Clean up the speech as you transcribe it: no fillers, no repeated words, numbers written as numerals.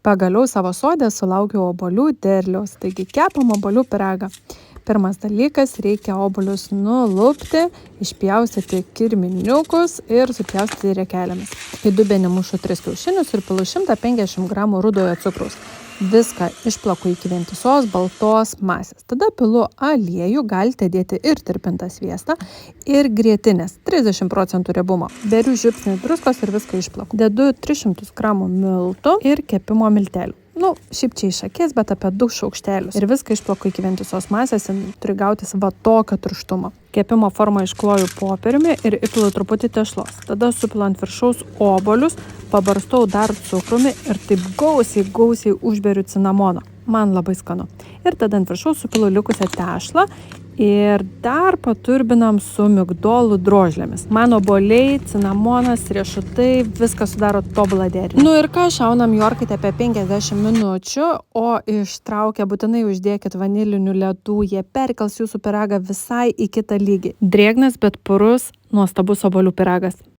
Pagaliau savo sode sulaukiau obuolių derliaus, taigi kepam obuolių pyragą. Pirmas dalykas, reikia obuolius nulupti, išpjaustyti kirminiukus ir supjaustyti riekelėmis. Į dubenį mušu 3 kiaušinius ir pilu 150 gramų rudojo cukraus. Viską išplaku iki vientisos baltos masės. Tada pilu aliejų, galite dėti ir tirpintą sviestą, ir grietinės 30% riebumo. Beriu žiupsnį druskos ir viską išplaku. Dedu 300 gramų miltų ir kepimo miltelių. Šiaip čia iš akės, bet apie 2 šaukštelius. Ir viską išplaku iki vientisos masės ir turi gautis va tokio tirštumo. Kepimo formą iškloju popieriumi ir įpilu truputį tešlos. Tada supilu ant viršaus obuolius, pabarstau dar cukrumi ir taip gausiai užberiu cinamono. Man labai skanu. Ir tada ant viršaus supilu likusią tešlą ir dar paturbinam su migdolų drožlėmis. Man obuoliai, cinamonas, riešutai, viskas sudaro tobulą derinį. Ir ką, šaunam į orkaitę apie 50 minučių, o ištraukę būtinai uždėkit vanilinių ledų, jie perkels jūsų pyragą visai į kitą lygį. Drėgnas, bet purus, nuostabus obuolių pyragas.